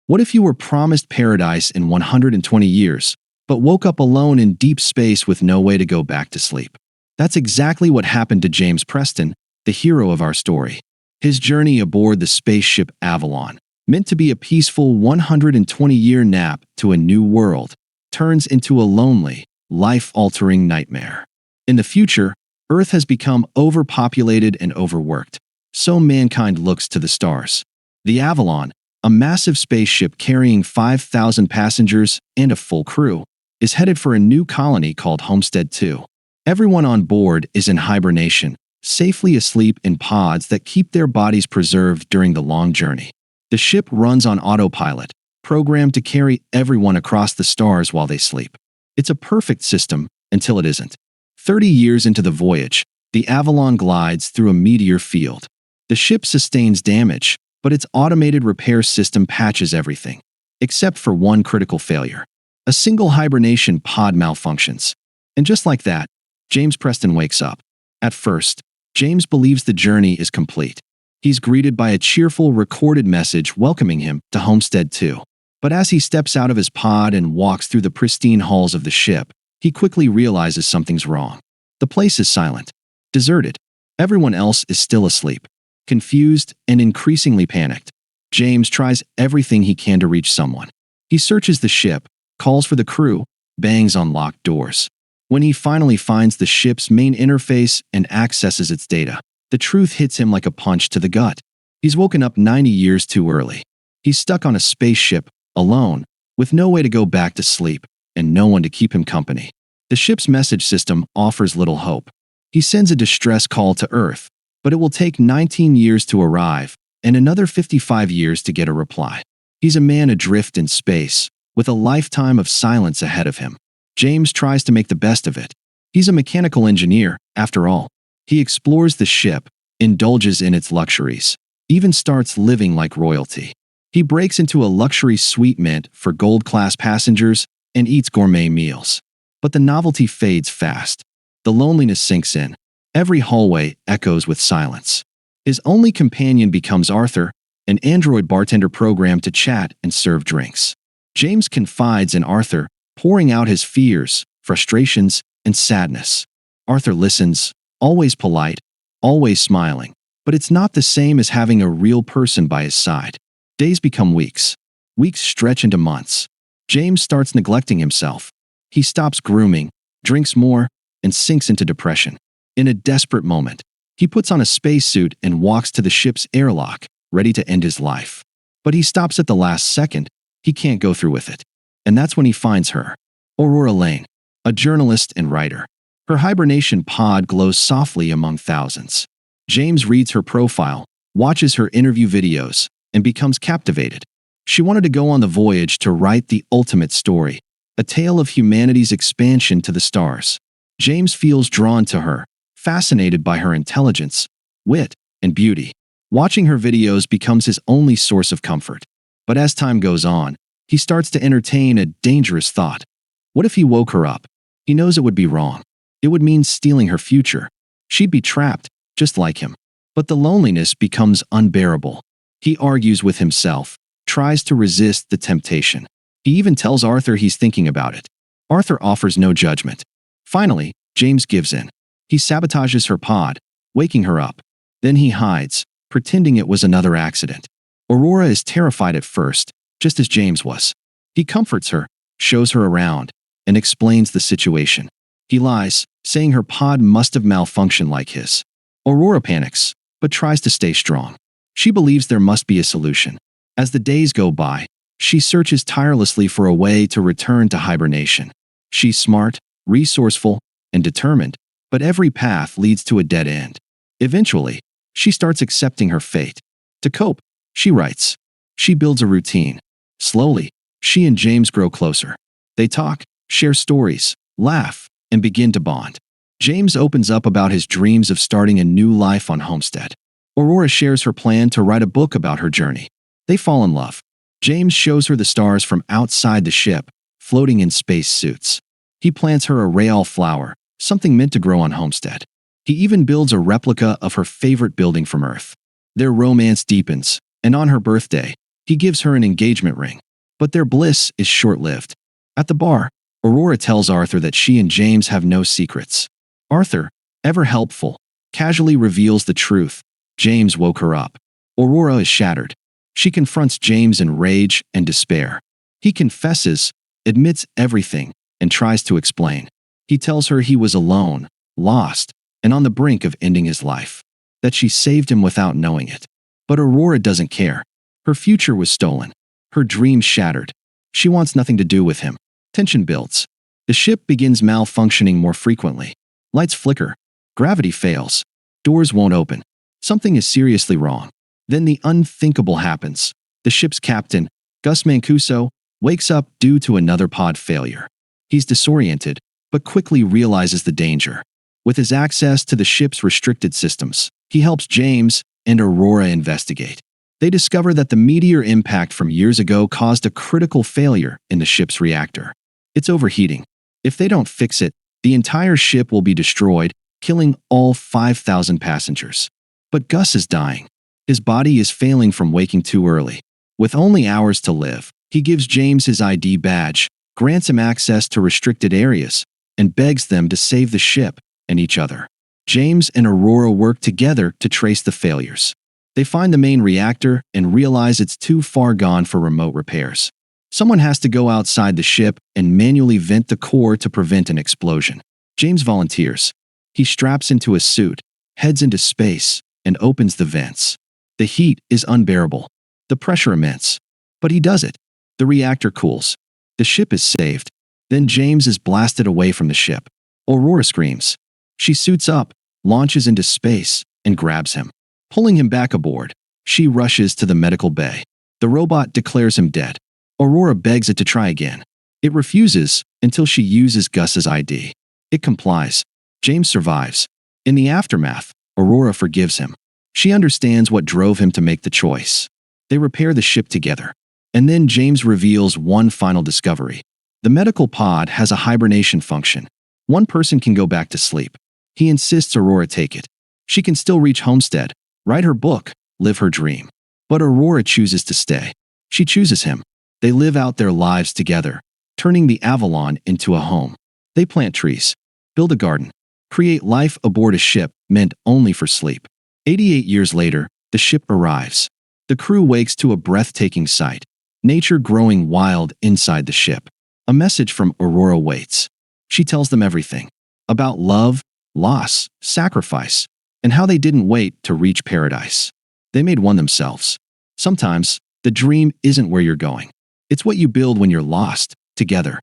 What if you were promised paradise in 120 years, but woke up alone in deep space with no way to go back to sleep? That's exactly what happened to James Preston, the hero of our story. His journey aboard the spaceship Avalon, meant to be a peaceful 120-year nap to a new world, turns into a lonely, life-altering nightmare. In the future, Earth has become overpopulated and overworked, so mankind looks to the stars. The Avalon, a massive spaceship carrying 5,000 passengers and a full crew, is headed for a new colony called Homestead 2. Everyone on board is in hibernation, safely asleep in pods that keep their bodies preserved during the long journey. The ship runs on autopilot, programmed to carry everyone across the stars while they sleep. It's a perfect system until it isn't. 30 years into the voyage, the Avalon glides through a meteor field. The ship sustains damage, but its automated repair system patches everything, except for one critical failure. A single hibernation pod malfunctions. And just like that, James Preston wakes up. At first, James believes the journey is complete. He's greeted by a cheerful recorded message welcoming him to Homestead 2. But as he steps out of his pod and walks through the pristine halls of the ship, he quickly realizes something's wrong. The place is silent, deserted. Everyone else is still asleep, confused and increasingly panicked. James tries everything he can to reach someone. He searches the ship, calls for the crew, bangs on locked doors. When he finally finds the ship's main interface and accesses its data, the truth hits him like a punch to the gut. He's woken up 90 years too early. He's stuck on a spaceship, alone, with no way to go back to sleep, and no one to keep him company. The ship's message system offers little hope. He sends a distress call to Earth, but it will take 19 years to arrive, and another 55 years to get a reply. He's a man adrift in space, with a lifetime of silence ahead of him. James tries to make the best of it. He's a mechanical engineer, after all. He explores the ship, indulges in its luxuries, even starts living like royalty. He breaks into a luxury suite meant for gold-class passengers and eats gourmet meals. But the novelty fades fast. The loneliness sinks in. Every hallway echoes with silence. His only companion becomes Arthur, an android bartender programmed to chat and serve drinks. James confides in Arthur, pouring out his fears, frustrations, and sadness. Arthur listens, always polite, always smiling, but it's not the same as having a real person by his side. Days become weeks. Weeks stretch into months. James starts neglecting himself. He stops grooming, drinks more, and sinks into depression. In a desperate moment, he puts on a spacesuit and walks to the ship's airlock, ready to end his life. But he stops at the last second. He can't go through with it. And that's when he finds her, Aurora Lane, a journalist and writer. Her hibernation pod glows softly among thousands. James reads her profile, watches her interview videos, and becomes captivated. She wanted to go on the voyage to write the ultimate story, a tale of humanity's expansion to the stars. James feels drawn to her, fascinated by her intelligence, wit, and beauty. Watching her videos becomes his only source of comfort. But as time goes on, he starts to entertain a dangerous thought. What if he woke her up? He knows it would be wrong. It would mean stealing her future. She'd be trapped, just like him. But the loneliness becomes unbearable. He argues with himself, tries to resist the temptation. He even tells Arthur he's thinking about it. Arthur offers no judgment. Finally, James gives in. He sabotages her pod, waking her up. Then he hides, pretending it was another accident. Aurora is terrified at first, just as James was. He comforts her, shows her around, and explains the situation. He lies, saying her pod must have malfunctioned like his. Aurora panics, but tries to stay strong. She believes there must be a solution. As the days go by, she searches tirelessly for a way to return to hibernation. She's smart, resourceful, and determined, but every path leads to a dead end. Eventually, she starts accepting her fate. To cope, she writes. She builds a routine. Slowly, she and James grow closer. They talk, share stories, laugh, and begin to bond. James opens up about his dreams of starting a new life on Homestead. Aurora shares her plan to write a book about her journey. They fall in love. James shows her the stars from outside the ship, floating in space suits. He plants her a Raal flower, something meant to grow on Homestead. He even builds a replica of her favorite building from Earth. Their romance deepens, and on her birthday, He gives her an engagement ring. But their bliss is short-lived. At the bar, Aurora tells Arthur that she and James have no secrets. Arthur, ever helpful, casually reveals the truth. James woke her up. Aurora is shattered. She confronts James in rage and despair. He confesses, admits everything, and tries to explain. He tells her he was alone, lost, and on the brink of ending his life. That she saved him without knowing it. But Aurora doesn't care. Her future was stolen. Her dreams shattered. She wants nothing to do with him. Tension builds. The ship begins malfunctioning more frequently. Lights flicker. Gravity fails. Doors won't open. Something is seriously wrong. Then the unthinkable happens. The ship's captain, Gus Mancuso, wakes up due to another pod failure. He's disoriented, but quickly realizes the danger. With his access to the ship's restricted systems, he helps James and Aurora investigate. They discover that the meteor impact from years ago caused a critical failure in the ship's reactor. It's overheating. If they don't fix it, the entire ship will be destroyed, killing all 5,000 passengers. But Gus is dying. His body is failing from waking too early. With only hours to live, he gives James his ID badge, grants him access to restricted areas, and begs them to save the ship and each other. James and Aurora work together to trace the failures. They find the main reactor and realize it's too far gone for remote repairs. Someone has to go outside the ship and manually vent the core to prevent an explosion. James volunteers. He straps into a suit, heads into space, and opens the vents. The heat is unbearable. The pressure immense. But he does it. The reactor cools. The ship is saved. Then James is blasted away from the ship. Aurora screams. She suits up, launches into space, and grabs him. Pulling him back aboard, she rushes to the medical bay. The robot declares him dead. Aurora begs it to try again. It refuses until she uses Gus's ID. It complies. James survives. In the aftermath, Aurora forgives him. She understands what drove him to make the choice. They repair the ship together. And then James reveals one final discovery. The medical pod has a hibernation function. One person can go back to sleep. He insists Aurora take it. She can still reach Homestead, write her book, live her dream. But Aurora chooses to stay. She chooses him. They live out their lives together, turning the Avalon into a home. They plant trees, build a garden, create life aboard a ship meant only for sleep. 88 years later, the ship arrives. The crew wakes to a breathtaking sight. Nature growing wild inside the ship. A message from Aurora waits. She tells them everything. About love, loss, sacrifice, and how they didn't wait to reach paradise. They made one themselves. Sometimes, the dream isn't where you're going. It's what you build when you're lost, together.